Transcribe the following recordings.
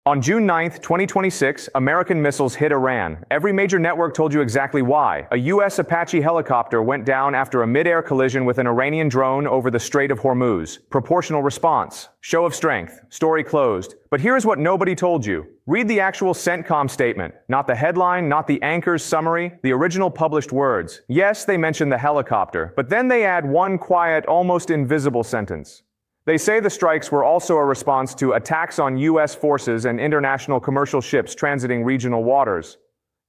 On June 9, 2026, American missiles hit Iran. Every major network told you exactly why. A U.S. Apache helicopter went down after a mid-air collision with an Iranian drone over the Strait of Hormuz. Proportional response. Show of strength. Story closed. But here's what nobody told you. Read the actual CENTCOM statement. Not the headline, not the anchor's summary, the original published words. Yes, they mention the helicopter, but then they add one quiet, almost invisible sentence. They say the strikes were also a response to attacks on U.S. forces and international commercial ships transiting regional waters.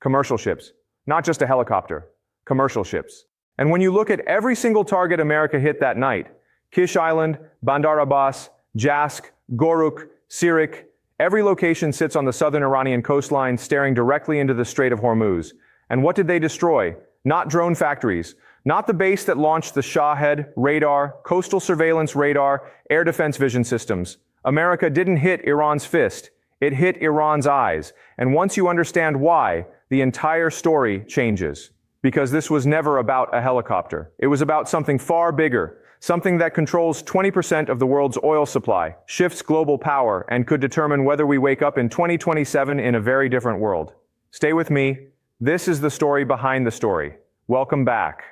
Commercial ships. Not just a helicopter. Commercial ships. And when you look at every single target America hit that night, Kish Island, Bandar Abbas, Jask, Goruk, Sirik, every location sits on the southern Iranian coastline staring directly into the Strait of Hormuz. And what did they destroy? Not drone factories. Not the base that launched the Shahed, radar, coastal surveillance radar, air defense vision systems. America didn't hit Iran's fist. It hit Iran's eyes. And once you understand why, the entire story changes. Because this was never about a helicopter. It was about something far bigger. Something that controls 20% of the world's oil supply, shifts global power, and could determine whether we wake up in 2027 in a very different world. Stay with me. This is the story behind the story. Welcome back.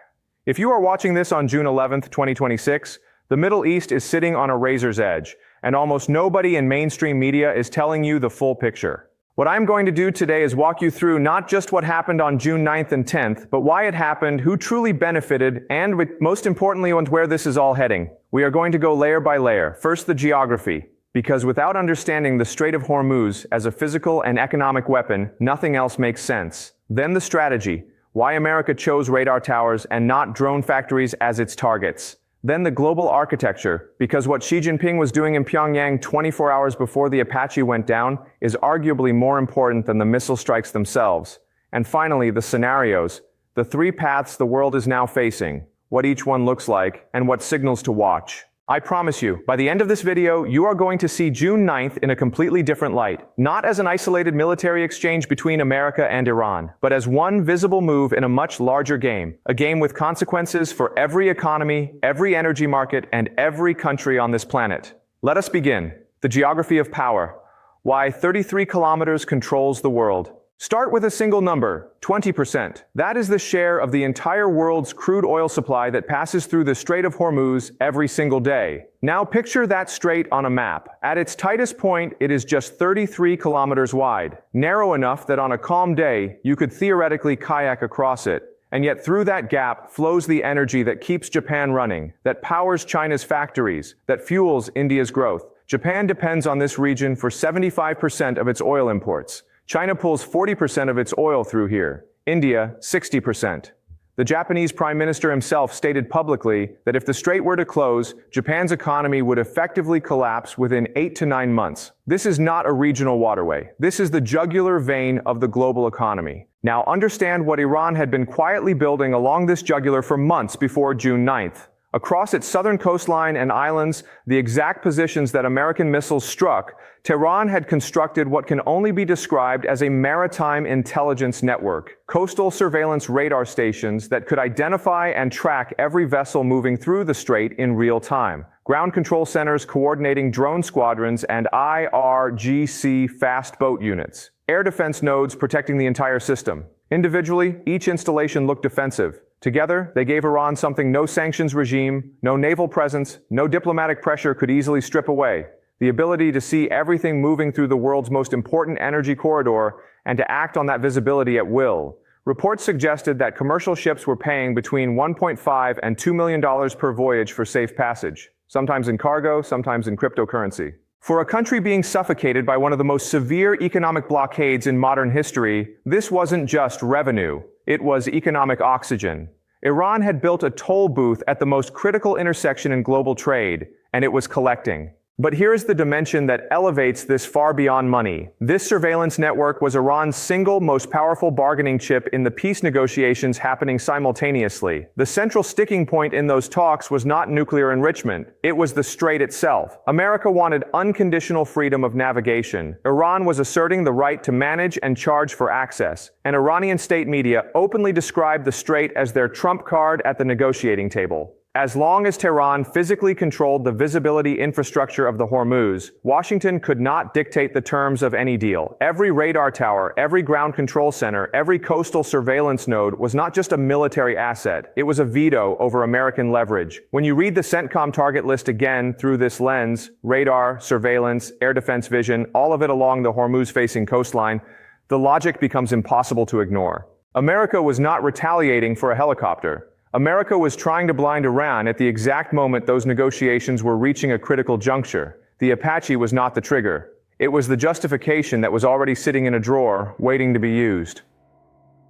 If you are watching this on June 11, 2026, the Middle East is sitting on a razor's edge, and almost nobody in mainstream media is telling you the full picture. What I'm going to do today is walk you through not just what happened on June 9th and 10th, but why it happened, who truly benefited, and most importantly, where this is all heading. We are going to go layer by layer. First, the geography. Because without understanding the Strait of Hormuz as a physical and economic weapon, nothing else makes sense. Then the strategy. Why America chose radar towers and not drone factories as its targets. Then the global architecture, because what Xi Jinping was doing in Pyongyang 24 hours before the Apache went down is arguably more important than the missile strikes themselves. And finally, the scenarios, the three paths the world is now facing, what each one looks like, and what signals to watch. I promise you, by the end of this video, you are going to see June 9th in a completely different light. Not as an isolated military exchange between America and Iran, but as one visible move in a much larger game. A game with consequences for every economy, every energy market, and every country on this planet. Let us begin. The geography of power. Why 33 kilometers controls the world. Start with a single number, 20%. That is the share of the entire world's crude oil supply that passes through the Strait of Hormuz every single day. Now picture that strait on a map. At its tightest point, it is just 33 kilometers wide. Narrow enough that on a calm day, you could theoretically kayak across it. And yet through that gap flows the energy that keeps Japan running, that powers China's factories, that fuels India's growth. Japan depends on this region for 75% of its oil imports. China pulls 40% of its oil through here. India, 60%. The Japanese Prime Minister himself stated publicly that if the strait were to close, Japan's economy would effectively collapse within 8 to 9 months. This is not a regional waterway. This is the jugular vein of the global economy. Now understand what Iran had been quietly building along this jugular for months before June 9th. Across its southern coastline and islands, the exact positions that American missiles struck, Tehran had constructed what can only be described as a maritime intelligence network. Coastal surveillance radar stations that could identify and track every vessel moving through the strait in real time. Ground control centers coordinating drone squadrons and IRGC fast boat units. Air defense nodes protecting the entire system. Individually, each installation looked defensive. Together, they gave Iran something no sanctions regime, no naval presence, no diplomatic pressure could easily strip away. The ability to see everything moving through the world's most important energy corridor and to act on that visibility at will. Reports suggested that commercial ships were paying between $1.5 and $2 million per voyage for safe passage, sometimes in cargo, sometimes in cryptocurrency. For a country being suffocated by one of the most severe economic blockades in modern history, this wasn't just revenue. It was economic oxygen. Iran had built a toll booth at the most critical intersection in global trade, and it was collecting. But here is the dimension that elevates this far beyond money. This surveillance network was Iran's single most powerful bargaining chip in the peace negotiations happening simultaneously. The central sticking point in those talks was not nuclear enrichment. It was the strait itself. America wanted unconditional freedom of navigation. Iran was asserting the right to manage and charge for access. And Iranian state media openly described the strait as their trump card at the negotiating table. As long as Tehran physically controlled the visibility infrastructure of the Hormuz, Washington could not dictate the terms of any deal. Every radar tower, every ground control center, every coastal surveillance node was not just a military asset, it was a veto over American leverage. When you read the CENTCOM target list again through this lens, radar, surveillance, air defense vision, all of it along the Hormuz-facing coastline, the logic becomes impossible to ignore. America was not retaliating for a helicopter. America was trying to blind Iran at the exact moment those negotiations were reaching a critical juncture. The Apache was not the trigger. It was the justification that was already sitting in a drawer, waiting to be used.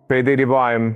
The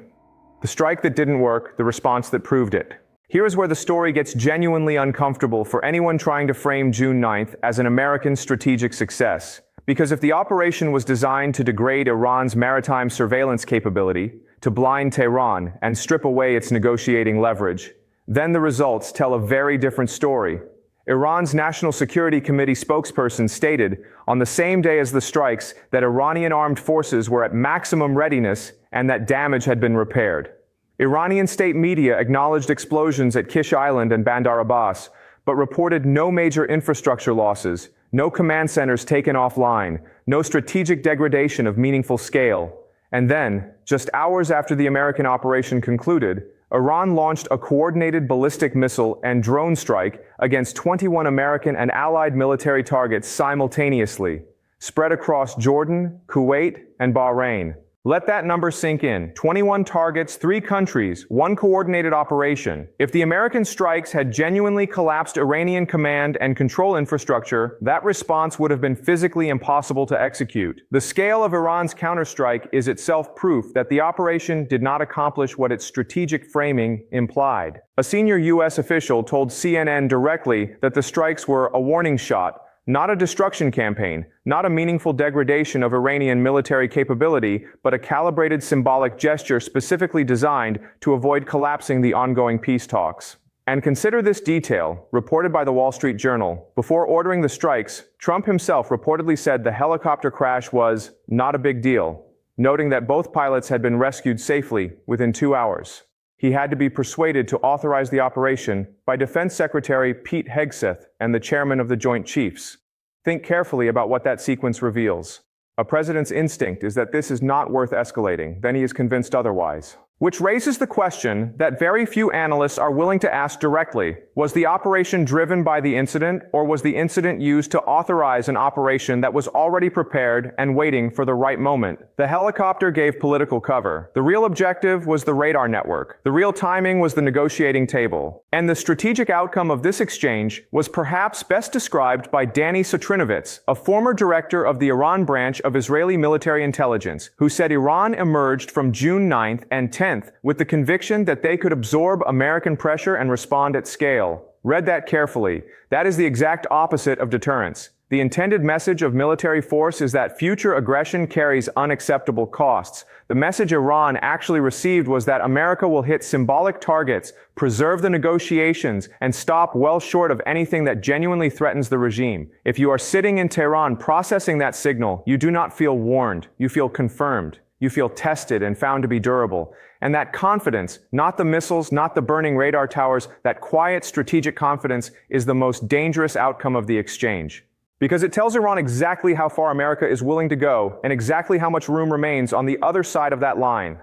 strike that didn't work, the response that proved it. Here is where the story gets genuinely uncomfortable for anyone trying to frame June 9th as an American strategic success. Because if the operation was designed to degrade Iran's maritime surveillance capability, to blind Tehran and strip away its negotiating leverage, then the results tell a very different story. Iran's National Security Committee spokesperson stated on the same day as the strikes that Iranian armed forces were at maximum readiness and that damage had been repaired. Iranian state media acknowledged explosions at Kish Island and Bandar Abbas, but reported no major infrastructure losses, no command centers taken offline, no strategic degradation of meaningful scale. And then, just hours after the American operation concluded, Iran launched a coordinated ballistic missile and drone strike against 21 American and allied military targets simultaneously, spread across Jordan, Kuwait, and Bahrain. Let that number sink in. 21 targets, 3 countries, 1 coordinated operation. If the American strikes had genuinely collapsed Iranian command and control infrastructure, that response would have been physically impossible to execute. The scale of Iran's counterstrike is itself proof that the operation did not accomplish what its strategic framing implied. A senior U.S. official told CNN directly that the strikes were a warning shot, not a destruction campaign, not a meaningful degradation of Iranian military capability, but a calibrated symbolic gesture specifically designed to avoid collapsing the ongoing peace talks. And consider this detail, reported by the Wall Street Journal. Before ordering the strikes, Trump himself reportedly said the helicopter crash was not a big deal, noting that both pilots had been rescued safely within 2 hours. He had to be persuaded to authorize the operation by Defense Secretary Pete Hegseth and the chairman of the Joint Chiefs. Think carefully about what that sequence reveals. A president's instinct is that this is not worth escalating, then he is convinced otherwise. Which raises the question that very few analysts are willing to ask directly. Was the operation driven by the incident, or was the incident used to authorize an operation that was already prepared and waiting for the right moment? The helicopter gave political cover. The real objective was the radar network. The real timing was the negotiating table. And the strategic outcome of this exchange was perhaps best described by Danny Sotrinovitz, a former director of the Iran branch of Israeli military intelligence, who said Iran emerged from June 9th and 10th with the conviction that they could absorb American pressure and respond at scale. Read that carefully. That is the exact opposite of deterrence. The intended message of military force is that future aggression carries unacceptable costs. The message Iran actually received was that America will hit symbolic targets, preserve the negotiations, and stop well short of anything that genuinely threatens the regime. If you are sitting in Tehran processing that signal, you do not feel warned, you feel confirmed. You feel tested and found to be durable. And that confidence, not the missiles, not the burning radar towers, that quiet strategic confidence is the most dangerous outcome of the exchange. Because it tells Iran exactly how far America is willing to go and exactly how much room remains on the other side of that line.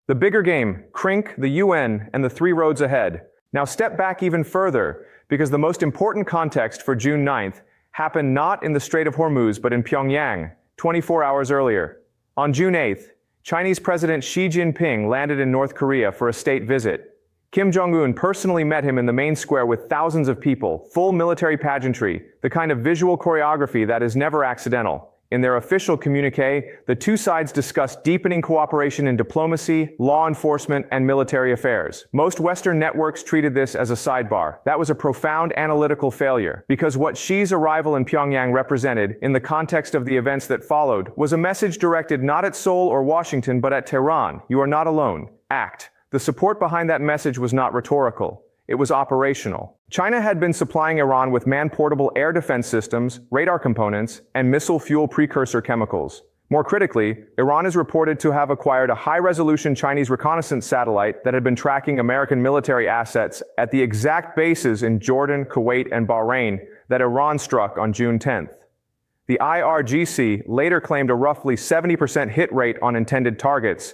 The bigger game, CRINK, the UN, and the 3 roads ahead. Now step back even further, because the most important context for June 9th happened not in the Strait of Hormuz, but in Pyongyang, 24 hours earlier. On June 8th, Chinese President Xi Jinping landed in North Korea for a state visit. Kim Jong-un personally met him in the main square with thousands of people, full military pageantry, the kind of visual choreography that is never accidental. In their official communiqué, the 2 sides discussed deepening cooperation in diplomacy, law enforcement, and military affairs. Most Western networks treated this as a sidebar. That was a profound analytical failure, because what Xi's arrival in Pyongyang represented, in the context of the events that followed, was a message directed not at Seoul or Washington, but at Tehran. You are not alone. Act. The support behind that message was not rhetorical. It was operational. China had been supplying Iran with man-portable air defense systems, radar components, and missile fuel precursor chemicals. More critically, Iran is reported to have acquired a high-resolution Chinese reconnaissance satellite that had been tracking American military assets at the exact bases in Jordan, Kuwait, and Bahrain that Iran struck on June 10th. The IRGC later claimed a roughly 70% hit rate on intended targets,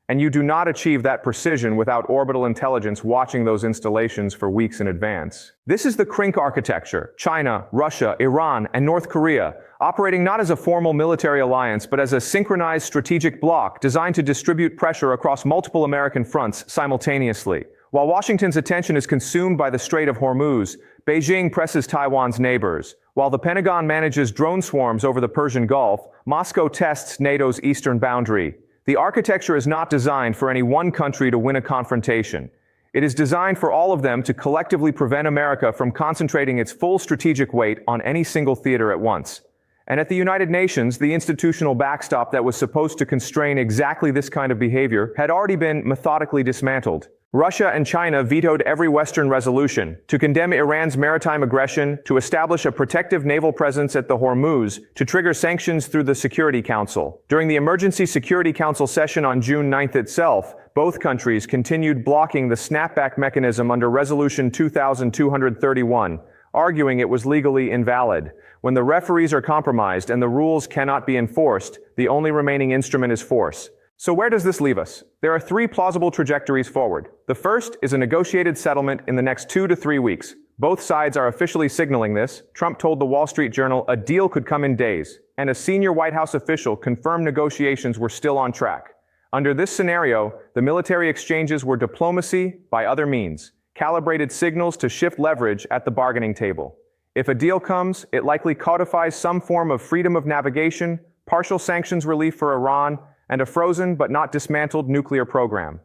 and you do not achieve that precision without orbital intelligence watching those installations for weeks in advance. This is the CRINK architecture: China, Russia, Iran, and North Korea, operating not as a formal military alliance but as a synchronized strategic bloc designed to distribute pressure across multiple American fronts simultaneously. While Washington's attention is consumed by the Strait of Hormuz, Beijing presses Taiwan's neighbors. While the Pentagon manages drone swarms over the Persian Gulf, Moscow tests NATO's eastern boundary. The architecture is not designed for any one country to win a confrontation. It is designed for all of them to collectively prevent America from concentrating its full strategic weight on any single theater at once. And at the United Nations, the institutional backstop that was supposed to constrain exactly this kind of behavior had already been methodically dismantled. Russia and China vetoed every Western resolution to condemn Iran's maritime aggression, to establish a protective naval presence at the Hormuz, to trigger sanctions through the Security Council. During the Emergency Security Council session on June 9th itself, both countries continued blocking the snapback mechanism under Resolution 2231, arguing it was legally invalid. When the referees are compromised and the rules cannot be enforced, the only remaining instrument is force. So where does this leave us? There are three plausible trajectories forward. The first is a negotiated settlement in the next 2 to 3 weeks. Both sides are officially signaling this. Trump told the Wall Street Journal a deal could come in days, and a senior White House official confirmed negotiations were still on track. Under this scenario, the military exchanges were diplomacy by other means, calibrated signals to shift leverage at the bargaining table. If a deal comes, it likely codifies some form of freedom of navigation, partial sanctions relief for Iran, and a frozen but not dismantled nuclear program.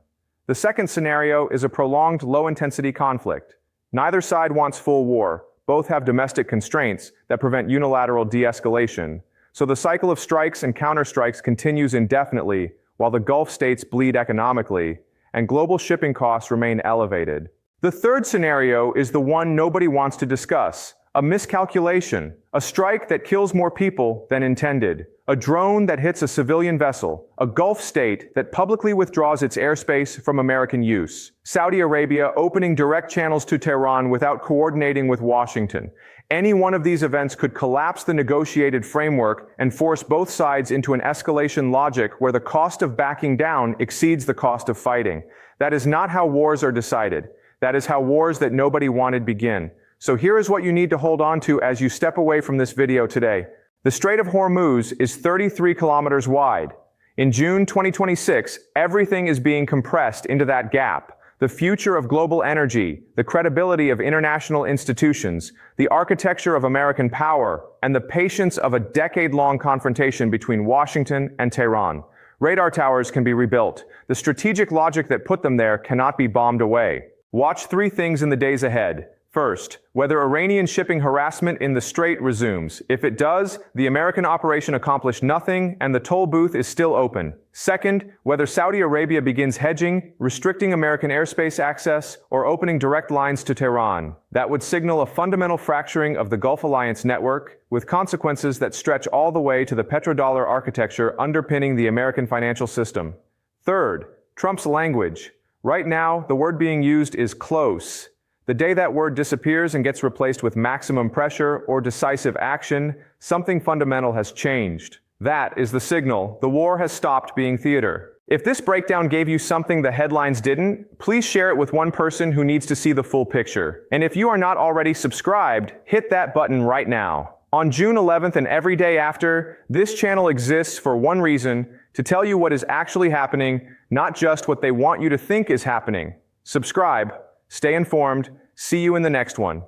The second scenario is a prolonged low-intensity conflict. Neither side wants full war. Both have domestic constraints that prevent unilateral de-escalation. So the cycle of strikes and counterstrikes continues indefinitely while the Gulf states bleed economically and global shipping costs remain elevated. The third scenario is the one nobody wants to discuss. A miscalculation, a strike that kills more people than intended, a drone that hits a civilian vessel, a Gulf state that publicly withdraws its airspace from American use, Saudi Arabia opening direct channels to Tehran without coordinating with Washington. Any one of these events could collapse the negotiated framework and force both sides into an escalation logic where the cost of backing down exceeds the cost of fighting. That is not how wars are decided. That is how wars that nobody wanted begin. So here is what you need to hold on to as you step away from this video today. The Strait of Hormuz is 33 kilometers wide. In June 2026, everything is being compressed into that gap. The future of global energy, the credibility of international institutions, the architecture of American power, and the patience of a decade-long confrontation between Washington and Tehran. Radar towers can be rebuilt. The strategic logic that put them there cannot be bombed away. Watch three things in the days ahead. First, whether Iranian shipping harassment in the Strait resumes. If it does, the American operation accomplished nothing and the toll booth is still open. Second, whether Saudi Arabia begins hedging, restricting American airspace access, or opening direct lines to Tehran. That would signal a fundamental fracturing of the Gulf Alliance network, with consequences that stretch all the way to the petrodollar architecture underpinning the American financial system. Third, Trump's language. Right now, the word being used is close. The day that word disappears and gets replaced with maximum pressure or decisive action, something fundamental has changed. That is the signal. The war has stopped being theater. If this breakdown gave you something the headlines didn't, please share it with one person who needs to see the full picture. And if you are not already subscribed, hit that button right now. On June 11th and every day after, this channel exists for one reason: to tell you what is actually happening, not just what they want you to think is happening. Subscribe. Stay informed. See you in the next one.